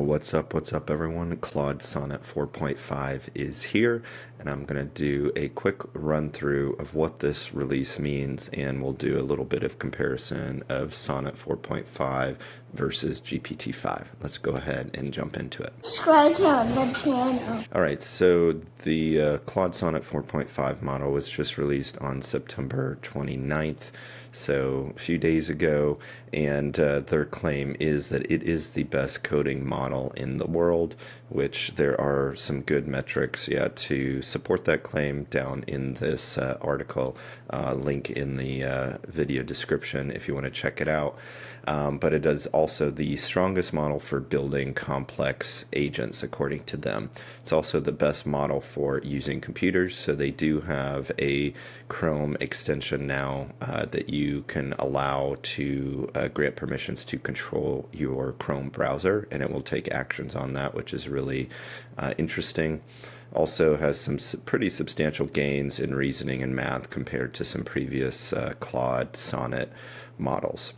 What's up, everyone? Claude Sonnet 4.5 is here, and I'm going to do a quick run through of what this release means, and we'll do a little bit of comparison of Sonnet 4.5 versus GPT-5. Let's go ahead and jump into it. Subscribe to the channel. Alright, so the Claude Sonnet 4.5 model was just released on September 29th, so a few days ago, and their claim is that it is the best coding model in the world, which there are some good metrics to support that claim down in this article. Link in the video description if you want to check it out. But it is also the strongest model for building complex agents, according to them. It's also the best model for using computers, so they do have a Chrome extension now that you can allow to grant permissions to control your Chrome browser, and it will take actions on that, which is really interesting. Also has some pretty substantial gains in reasoning and math compared to some previous Claude Sonnet models.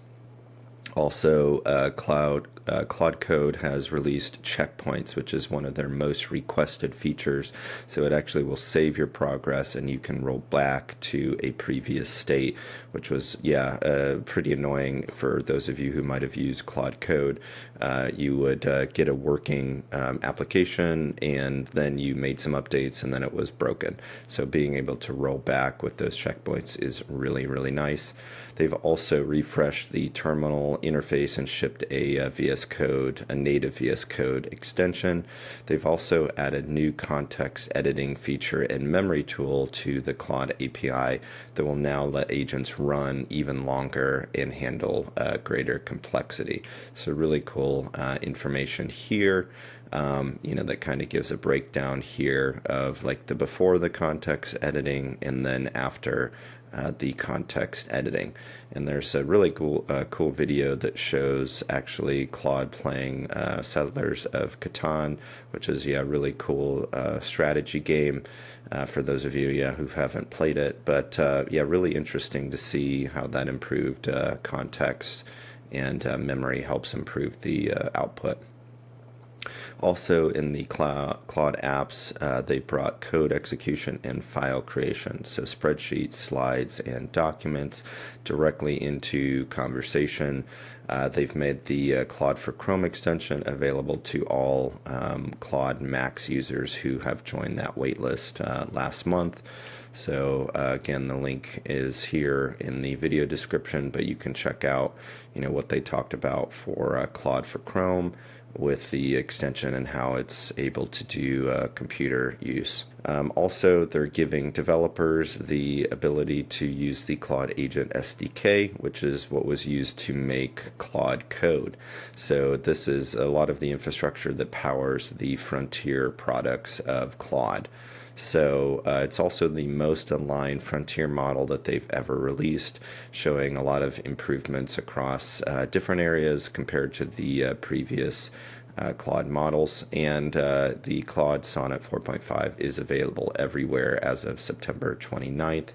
Also, Claude Code has released checkpoints, which is one of their most requested features. So it actually will save your progress, and you can roll back to a previous state, which was, pretty annoying for those of you who might have used Claude Code. You would get a working application, and then you made some updates, and then it was broken. So being able to roll back with those checkpoints is really, really nice. They've also refreshed the terminal interface and shipped a native VS Code extension. They've also added new context editing feature and memory tool to the Claude API that will now let agents run even longer and handle greater complexity. So really cool information here. That kind of gives a breakdown here of like the before the context editing and then after the context editing. And there's a really cool video that shows actually Claude playing Settlers of Catan, which is a really cool strategy game for those of you who haven't played it. But really interesting to see how that improved context and memory helps improve the output. Also in the Claude apps, they brought code execution and file creation, so spreadsheets, slides, and documents directly into conversation. They've made the Claude for Chrome extension available to all Claude Mac users who have joined that waitlist last month. So again, the link is here in the video description, but you can check out what they talked about for Claude for Chrome with the extension and how it's able to do computer use. Also, they're giving developers the ability to use the Claude Agent SDK, which is what was used to make Claude Code. So this is a lot of the infrastructure that powers the frontier products of Claude. So it's also the most aligned frontier model that they've ever released, showing a lot of improvements across different areas compared to the previous Claude models. And the Claude Sonnet 4.5 is available everywhere as of September 29th.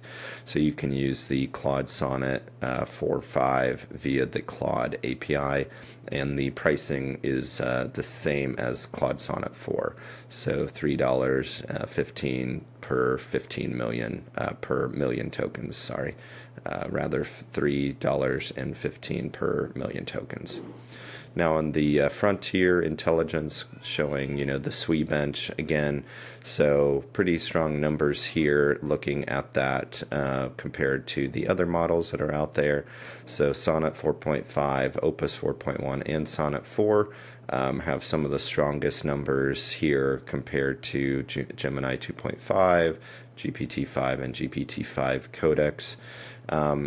So you can use the Claude Sonnet 4.5 via the Claude API, and the pricing is the same as Claude Sonnet 4. So $3.15 per 15 million per million tokens. Sorry, rather $3.15 per million tokens. Now on the frontier intelligence, showing the SWE bench again, so pretty strong numbers here looking at that compared to the other models that are out there. So Sonnet 4.5, Opus 4.1, and Sonnet 4 have some of the strongest numbers here compared to Gemini 2.5, GPT-5, and GPT-5 codecs.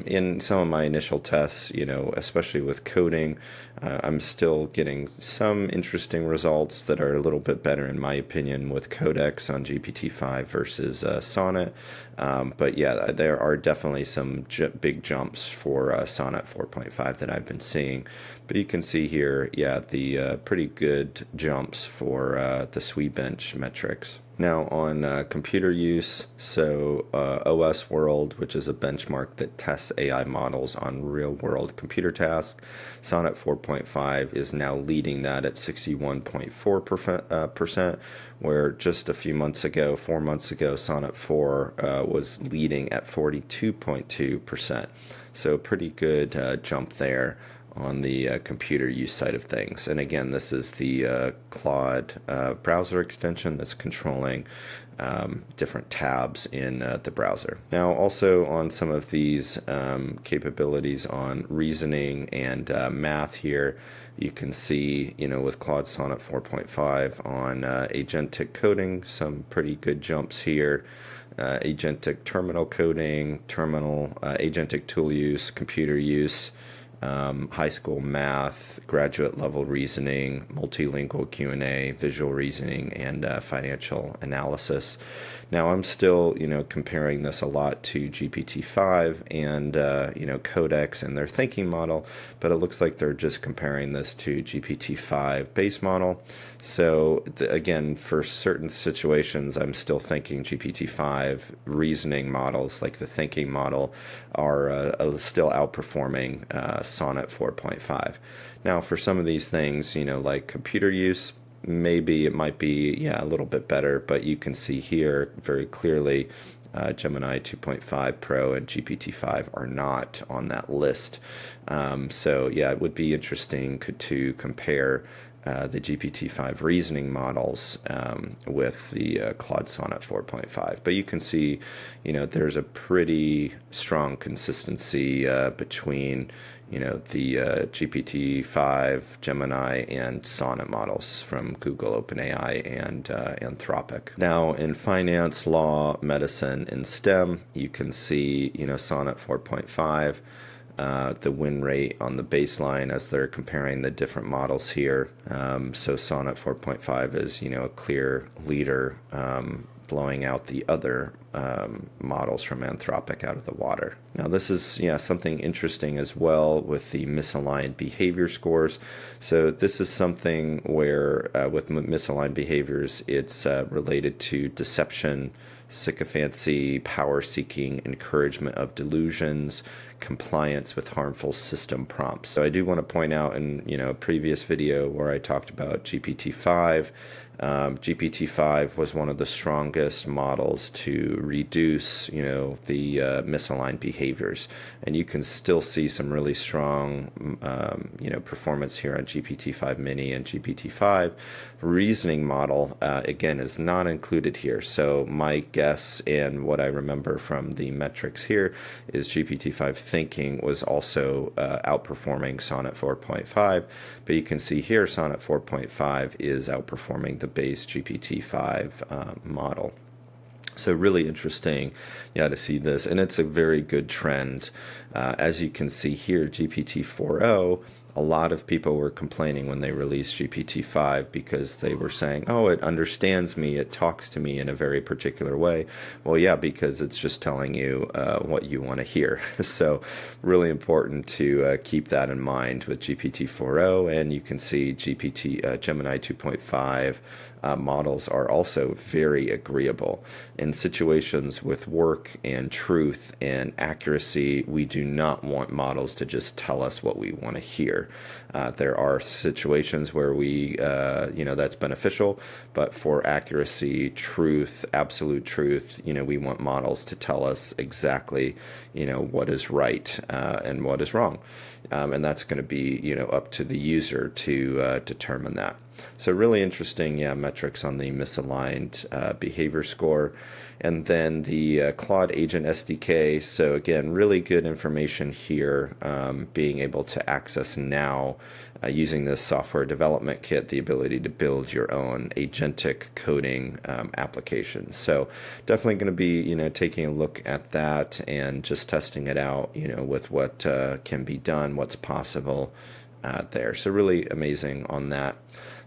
In some of my initial tests, especially with coding, I'm still getting some interesting results that are a little bit better, in my opinion, with codecs on GPT-5 versus Sonnet. But there are definitely some big jumps for Sonnet 4.5 that I've been seeing. But you can see here, the pretty good jumps for the SWE bench metrics. Now on computer use, so OS World, which is a benchmark that tests AI models on real-world computer tasks, Sonnet 4.5 is now leading that at 61.4%, where just a few months ago, 4 months ago, Sonnet 4 was leading at 42.2%. So pretty good jump there on the computer use side of things. And again, this is the Claude browser extension that's controlling different tabs in the browser. Now, also on some of these capabilities on reasoning and math here, you can see, with Claude Sonnet 4.5 on agentic coding, some pretty good jumps here. Agentic terminal coding, agentic tool use, computer use, high school math, graduate level reasoning, multilingual Q&A, visual reasoning, and financial analysis. Now I'm still, comparing this a lot to GPT-5 and, Codex and their thinking model, but it looks like they're just comparing this to GPT-5 base model. So again, for certain situations, I'm still thinking GPT-5 reasoning models, like the thinking model, are still outperforming Sonnet 4.5. Now, for some of these things, like computer use, maybe it might be, a little bit better, but you can see here very clearly Gemini 2.5 Pro and GPT-5 are not on that list. So yeah, it would be interesting to compare the GPT-5 reasoning models with the Claude Sonnet 4.5. But you can see, there's a pretty strong consistency between, the GPT-5, Gemini, and Sonnet models from Google, OpenAI, and Anthropic. Now, in finance, law, medicine, and STEM, you can see, Sonnet 4.5. The win rate on the baseline as they're comparing the different models here. So Sonnet 4.5 is, a clear leader, blowing out the other models from Anthropic out of the water. Now this is something interesting as well with the misaligned behavior scores. So this is something where with misaligned behaviors, it's related to deception, sycophancy, power-seeking, encouragement of delusions, compliance with harmful system prompts. So I do want to point out in a previous video where I talked about GPT-5. GPT-5 was one of the strongest models to reduce, the misaligned behaviors, and you can still see some really strong, performance here on GPT-5 Mini and GPT-5. Reasoning model, again, is not included here. So my guess and what I remember from the metrics here is GPT-5 thinking was also outperforming Sonnet 4.5, but you can see here Sonnet 4.5 is outperforming the base GPT-5 model. So really interesting, to see this, and it's a very good trend. As you can see here, GPT-4o, a lot of people were complaining when they released GPT-5 because they were saying, oh, it understands me, it talks to me in a very particular way. Well, yeah, because it's just telling you what you want to hear. So really important to keep that in mind with GPT-4o, and you can see Gemini 2.5 models are also very agreeable. In situations with work and truth and accuracy, we do not want models to just tell us what we want to hear. There are situations where we, that's beneficial, but for accuracy, truth, absolute truth, we want models to tell us exactly, what is right and what is wrong. And that's going to be, up to the user to determine that. So really interesting, metrics on the misaligned behavior score. And then the Claude Agent SDK. So again, really good information here, being able to access now using this software development kit, the ability to build your own agentic coding applications. So definitely going to be, taking a look at that and just testing it out, with what can be done, what's possible there. So really amazing on that.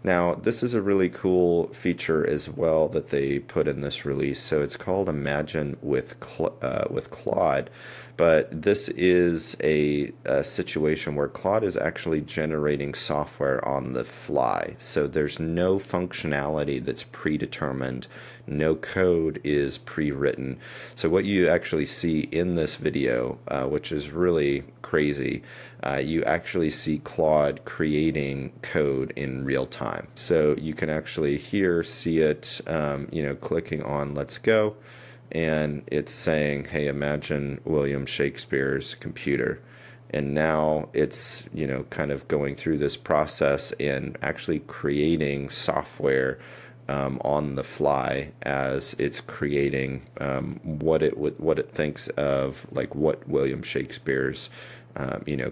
Now, this is a really cool feature as well that they put in this release. So it's called Imagine with Claude, But this is a situation where Claude is actually generating software on the fly. So there's no functionality that's predetermined. No code is pre-written. So what you actually see in this video, which is really crazy, you actually see Claude creating code in real time. So you can actually here see it, clicking on Let's Go, and it's saying, hey, imagine William Shakespeare's computer. And now it's, kind of going through this process and actually creating software on the fly as it's creating what it thinks of, like what William Shakespeare's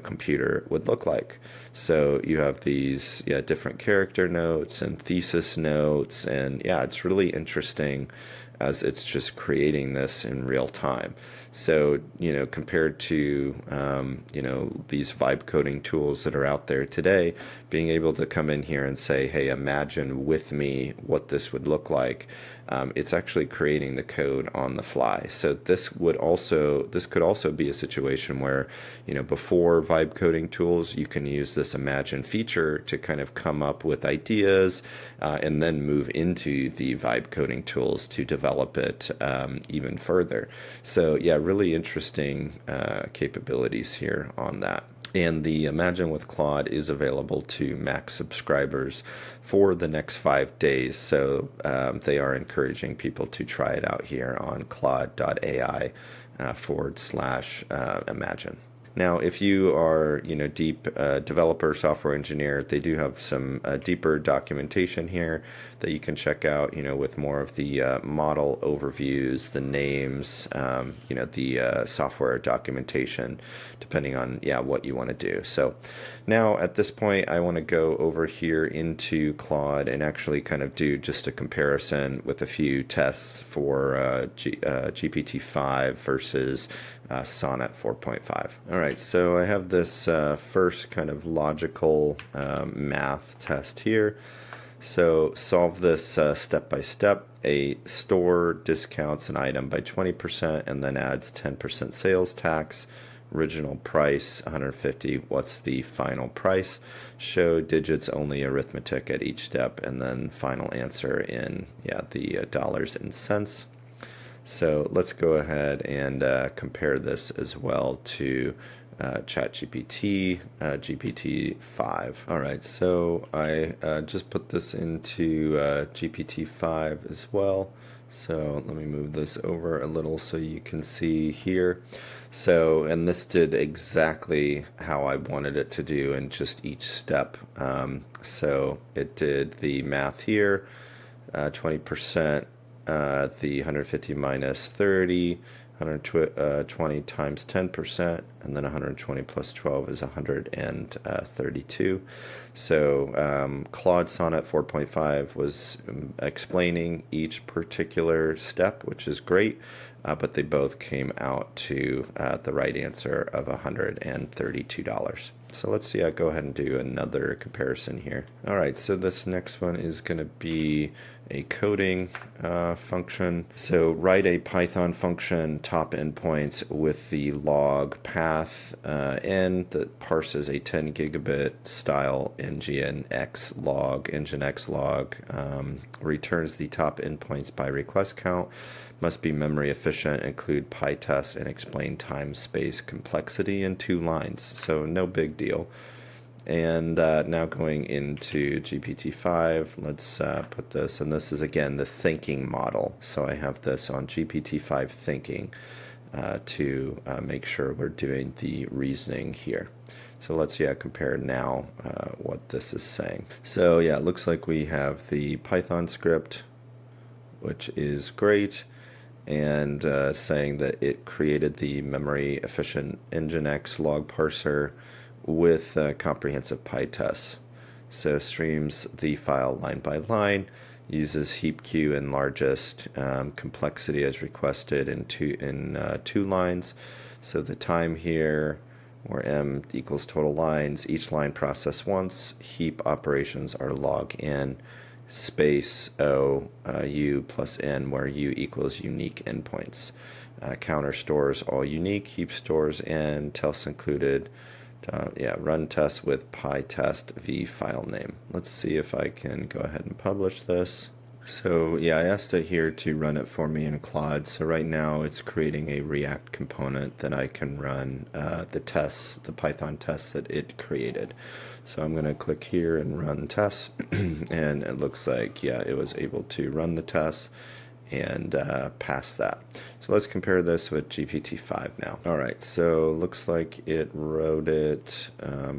computer would look like. So you have these different character notes and thesis notes, and it's really interesting as it's just creating this in real time. So, compared to, these vibe coding tools that are out there today, being able to come in here and say, hey, imagine with me what this would look like, it's actually creating the code on the fly. So this could also be a situation where, before vibe coding tools, you can use this imagine feature to kind of come up with ideas, and then move into the vibe coding tools to develop it even further. So really interesting capabilities here on that. And the Imagine with Claude is available to Mac subscribers for the next 5 days. So they are encouraging people to try it out here on claude.ai / imagine. Now, if you are, deep developer, software engineer, they do have some deeper documentation here that you can check out, with more of the model overviews, the names, the software documentation, depending on, what you want to do. So now at this point, I want to go over here into Claude and actually kind of do just a comparison with a few tests for GPT-5 versus Sonnet 4.5. All right, so I have this first kind of logical math test here. So solve this step by step. A store discounts an item by 20% and then adds 10% sales tax. Original price 150. What's the final price? Show digits only arithmetic at each step, and then final answer in the dollars and cents. So let's go ahead and compare this as well to ChatGPT, GPT-5. All right, so I just put this into GPT-5 as well. So let me move this over a little so you can see here. So, and this did exactly how I wanted it to do in just each step. So it did the math here, 20%, the 150 minus 30, 120 times 10%, and then 120 plus 12 is 132. So Claude Sonnet 4.5 was explaining each particular step, which is great, but they both came out to the right answer of $132. So let's go ahead and do another comparison here. All right, so this next one is going to be a coding function. So write a Python function top endpoints with the log path n that parses a 10 gigabit style nginx log, returns the top endpoints by request count, must be memory efficient, include PyTest, and explain time space complexity in 2 lines. So no big deal. And now going into GPT-5, let's put this, and this is again the thinking model. So I have this on GPT-5 thinking to make sure we're doing the reasoning here. So let's compare now what this is saying. So it looks like we have the Python script, which is great, and saying that it created the memory efficient nginx log parser with comprehensive PyTest. So streams the file line by line, uses heap queue and largest complexity as requested in two lines. So the time here, where m equals total lines, each line processed once, heap operations are log n, space O U plus N, where U equals unique endpoints. Counter stores all unique, heap stores N, tests included. Run test with pytest v file name. Let's see if I can go ahead and publish this. So yeah, I asked it here to run it for me in Claude. So right now it's creating a React component that I can run the Python tests that it created. So I'm going to click here and run tests, and it looks like, yeah, it was able to run the tests and pass that. So let's compare this with GPT-5 now. All right, so looks like it wrote it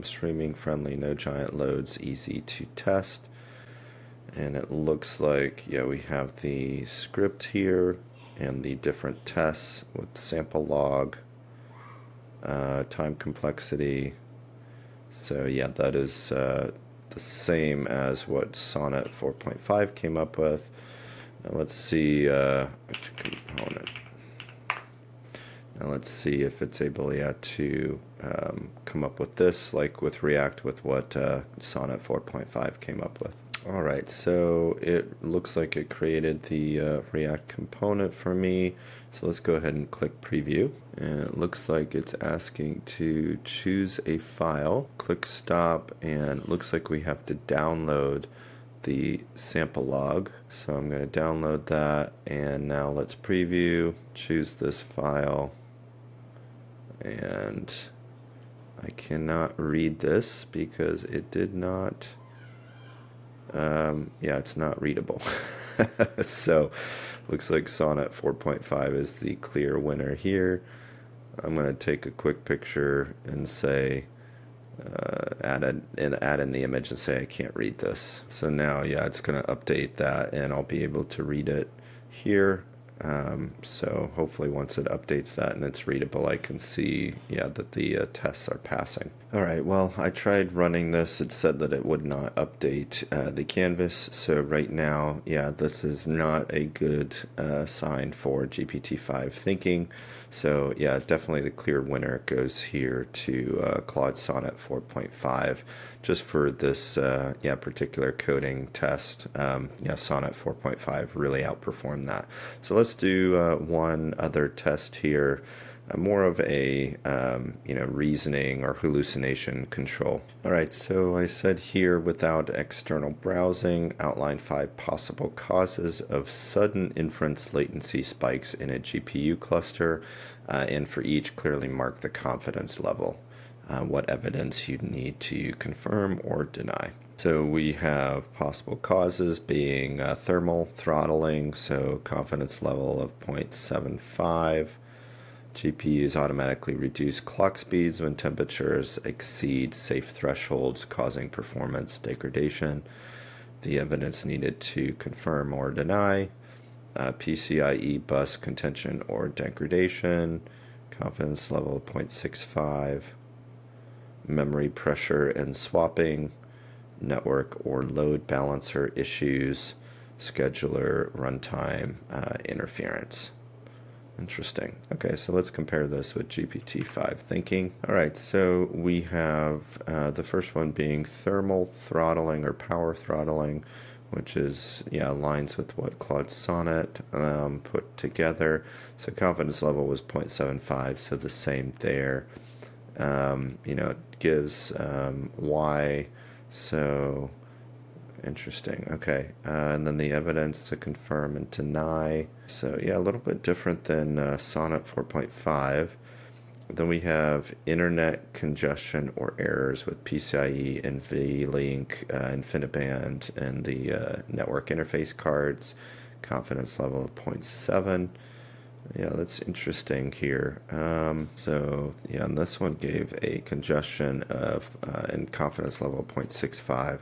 streaming friendly, no giant loads, easy to test. And it looks like, yeah, we have the script here and the different tests with sample log, time complexity. So yeah, that is the same as what Sonnet 4.5 came up with. Now let's see component. Now let's see if it's able to come up with this, like with React, with what Sonnet 4.5 came up with. All right, so it looks like it created the React component for me. So let's go ahead and click preview. And it looks like it's asking to choose a file. Click stop, and it looks like we have to download the sample log. So I'm going to download that, and now let's preview, choose this file, and I cannot read this because it did not, yeah, it's not readable. So looks like Sonnet 4.5 is the clear winner here. I'm going to take a quick picture and say, add in the image and say I can't read this. So now, yeah, it's going to update that, and I'll be able to read it here. So hopefully once it updates that and it's readable, I can see, yeah, that the tests are passing. All right, well, I tried running this. It said that it would not update the canvas. So right now, yeah, this is not a good sign for GPT-5 thinking. So yeah, definitely the clear winner goes here to Claude Sonnet 4.5, just for this yeah, particular coding test. Yeah, Sonnet 4.5 really outperformed that. So let's do one other test here. More of a reasoning or hallucination control. All right, so I said here, without external browsing, outline 5 possible causes of sudden inference latency spikes in a GPU cluster, and for each clearly mark the confidence level. What evidence you need to confirm or deny. So we have possible causes being thermal throttling, so confidence level of 0.75. GPUs automatically reduce clock speeds when temperatures exceed safe thresholds, causing performance degradation. The evidence needed to confirm or deny. PCIe bus contention or degradation. Confidence level 0.65. Memory pressure and swapping. Network or load balancer issues. Scheduler runtime interference. Interesting. Okay, so let's compare this with GPT-5 thinking. All right, so we have the first one being thermal throttling or power throttling, which is, yeah, aligns with what Claude Sonnet put together. So confidence level was 0.75, so the same there. It gives why, so interesting. Okay, and then the evidence to confirm and deny. So yeah, a little bit different than Sonnet 4.5. Then we have internet congestion or errors with PCIe, NVLink, InfiniBand, and the network interface cards. Confidence level of 0.7. Yeah, that's interesting here. So yeah, and this one gave a congestion of and confidence level 0.65.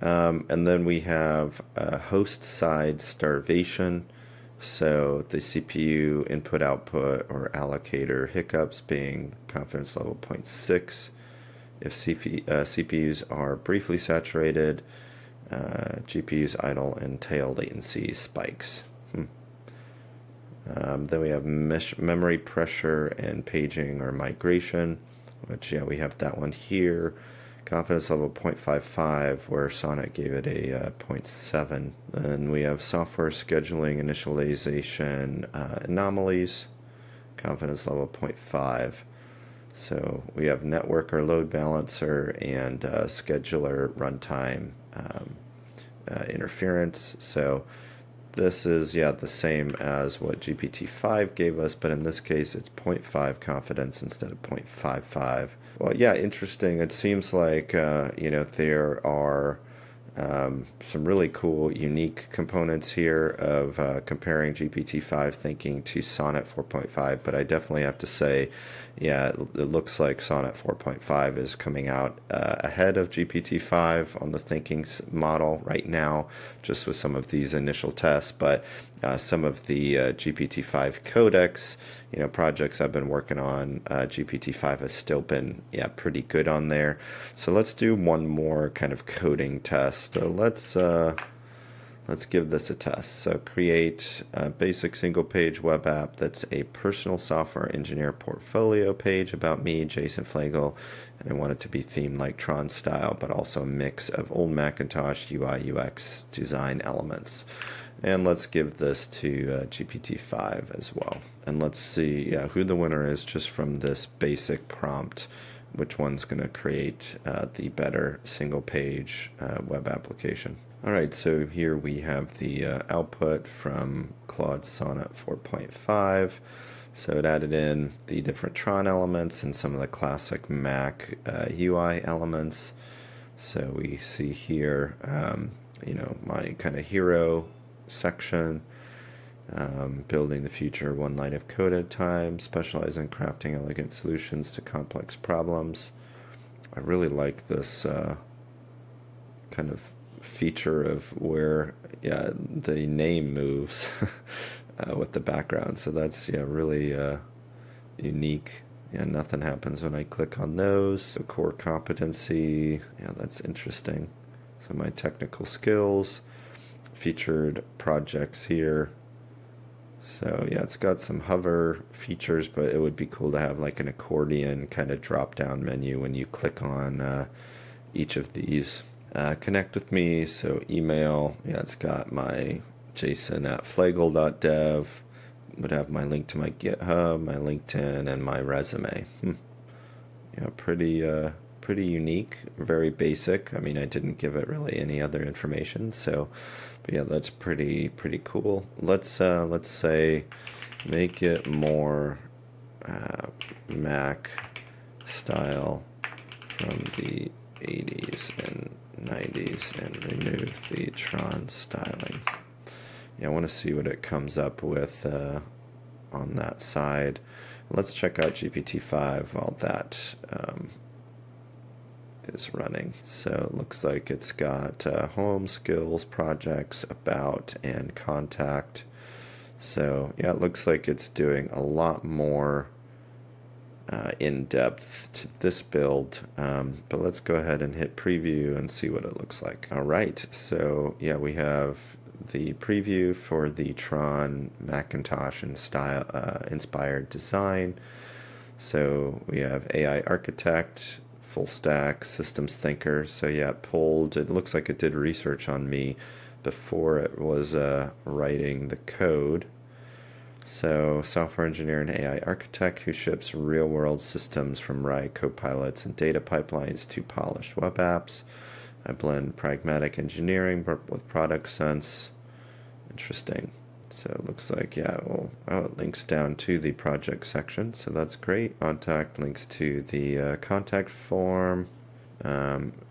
And then we have host side starvation. So the CPU input output or allocator hiccups being confidence level 0.6. If CPUs are briefly saturated, GPUs idle and tail latency spikes. Then we have memory pressure and paging or migration, which, yeah, we have that one here. Confidence level 0.55, where Sonnet gave it a zero point 0.7. Then we have software scheduling initialization anomalies, confidence level 0.5. So we have network or load balancer and scheduler runtime interference. So this is, yeah, the same as what GPT-5 gave us, but in this case it's 0.5 confidence instead of 0.55. Well, yeah, interesting. It seems like, there are some really cool, unique components here of comparing GPT-5 thinking to Sonnet 4.5, but I definitely have to say, yeah, it looks like Sonnet 4.5 is coming out ahead of GPT-5 on the thinking model right now, just with some of these initial tests, but some of the GPT-5 codecs, projects I've been working on, GPT-5 has still been, yeah, pretty good on there. So let's do one more kind of coding test. Let's give this a test. So create a basic single-page web app that's a personal software engineer portfolio page about me, Jason Fleagle, and I want it to be themed like Tron style, but also a mix of old Macintosh UI UX design elements. And let's give this to GPT-5 as well. And let's see, yeah, who the winner is just from this basic prompt, which one's going to create the better single-page web application. All right, so here we have the output from Claude Sonnet 4.5. So it added in the different Tron elements and some of the classic Mac UI elements. So we see here, my kind of hero section, building the future one line of code at a time, specialize in crafting elegant solutions to complex problems. I really like this kind of feature of where, yeah, the name moves with the background. So that's, yeah, really unique. Yeah, nothing happens when I click on those. So core competency, yeah, that's interesting. So my technical skills, featured projects here. So yeah, it's got some hover features, but it would be cool to have like an accordion kind of drop down menu when you click on each of these. Connect with me, so email, yeah, it's got my jason@flagle.dev, would have my link to my GitHub, my LinkedIn, and my resume. Yeah, pretty unique, very basic. I mean, I didn't give it really any other information, so, but yeah, that's pretty cool. Let's say make it more Mac style from the 80s and 90s and remove the Tron styling. Yeah, I want to see what it comes up with on that side. Let's check out GPT-5 while that is running. So it looks like it's got home, skills, projects, about, and contact. So yeah, it looks like it's doing a lot more in depth to this build, but let's go ahead and hit preview and see what it looks like. All right, so yeah, we have the preview for the Tron Macintosh and style inspired design. So we have AI architect, full stack, systems thinker. So yeah, it looks like it did research on me before it was writing the code. So, software engineer and AI architect who ships real-world systems from RAI copilots and data pipelines to polished web apps. I blend pragmatic engineering with product sense. Interesting. So it looks like, yeah, well, it links down to the project section, so that's great. Contact links to the contact form.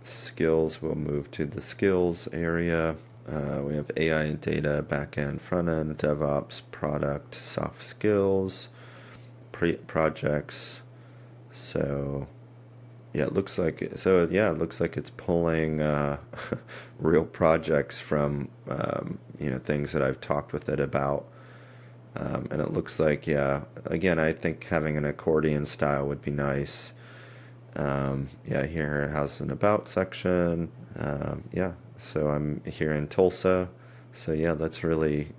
Skills will move to the skills area. We have AI and data, backend, frontend, DevOps, product, soft skills, projects. So yeah, it looks like it's pulling real projects from things that I've talked with it about. And it looks like, yeah, again, I think having an accordion style would be nice. Yeah, here it has an about section. Yeah, so I'm here in Tulsa. So yeah, that's really,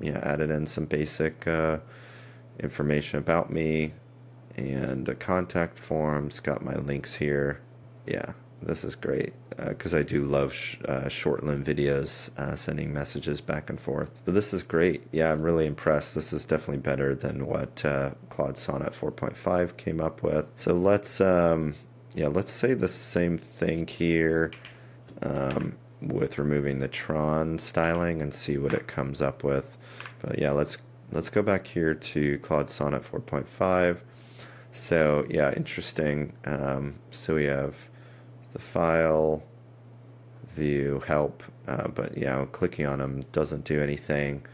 added in some basic information about me and a contact form. It's got my links here. Yeah, This is great because I do love short-lived videos, sending messages back and forth. But this is great. Yeah, I'm really impressed. This is definitely better than what Claude Sonnet 4.5 came up with. So yeah, let's say the same thing here with removing the Tron styling and see what it comes up with. But yeah, let's go back here to Claude Sonnet 4.5. So yeah, interesting. So we have the file, view, help, but yeah, clicking on them doesn't do anything.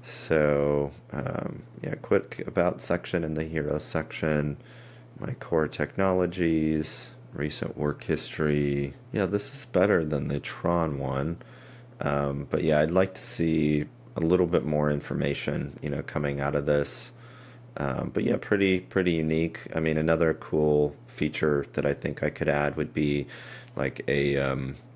So yeah, quick about section in the hero section, my core technologies, recent work history. Yeah, this is better than the Tron one. But yeah, I'd like to see a little bit more information, coming out of this. But yeah, pretty unique. I mean, another cool feature that I think I could add would be like a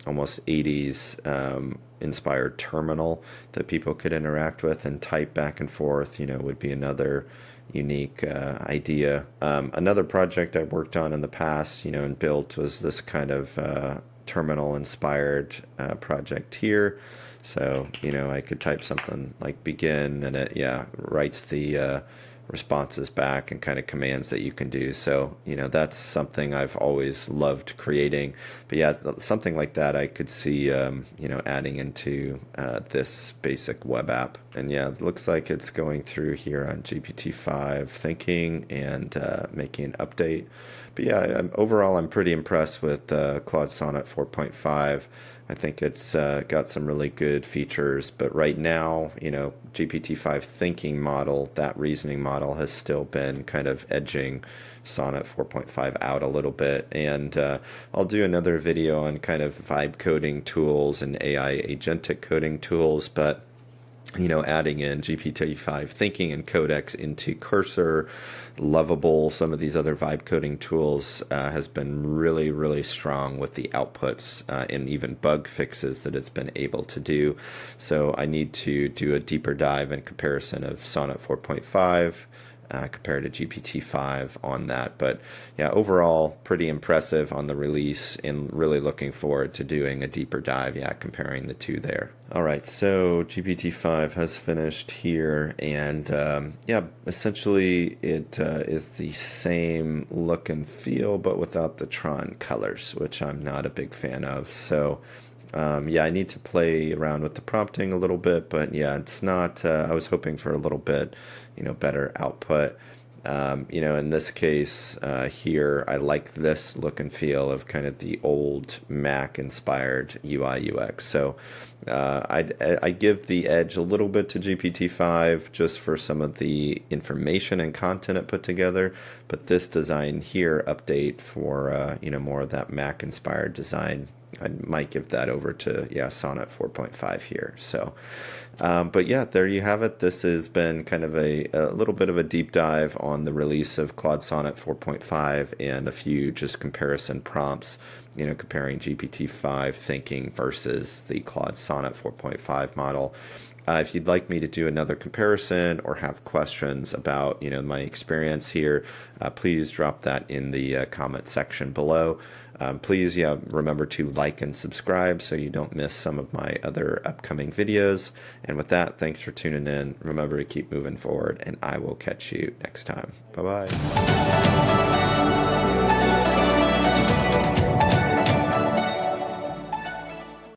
almost 80s inspired terminal that people could interact with and type back and forth, would be another unique idea. Another project I worked on in the past, and built was this kind of terminal inspired project here. So, I could type something like begin and it, yeah, writes the responses back and kind of commands that you can do. So, that's something I've always loved creating. But yeah, something like that I could see, adding into this basic web app. And yeah, it looks like it's going through here on GPT-5 thinking and making an update. But yeah, overall, I'm pretty impressed with Claude Sonnet 4.5. I think it's got some really good features, but right now, GPT-5 thinking model, that reasoning model has still been kind of edging Sonnet 4.5 out a little bit. And I'll do another video on kind of vibe coding tools and AI agentic coding tools, but adding in GPT-5 thinking and codex into Cursor, Lovable, some of these other vibe coding tools has been really, really strong with the outputs and even bug fixes that it's been able to do. So I need to do a deeper dive and comparison of Sonnet 4.5 compared to GPT-5 on that. But yeah, overall, pretty impressive on the release and really looking forward to doing a deeper dive, yeah, comparing the two there. All right, so GPT-5 has finished here, and yeah, essentially it is the same look and feel, but without the Tron colors, which I'm not a big fan of. So yeah, I need to play around with the prompting a little bit, but yeah, it's not, I was hoping for a little bit, better output. In this case here, I like this look and feel of kind of the old Mac inspired UI UX. So I give the edge a little bit to GPT-5 just for some of the information and content it put together, but this design here update for more of that Mac inspired design, I might give that over to, yeah, Sonnet 4.5 here. So, but yeah, there you have it. This has been kind of a little bit of a deep dive on the release of Claude Sonnet 4.5 and a few just comparison prompts, comparing GPT-5 thinking versus the Claude Sonnet 4.5 model. If you'd like me to do another comparison or have questions about, my experience here, please drop that in the comment section below. Please, yeah, remember to like and subscribe so you don't miss some of my other upcoming videos. And with that, thanks for tuning in. Remember to keep moving forward, and I will catch you next time. Bye-bye.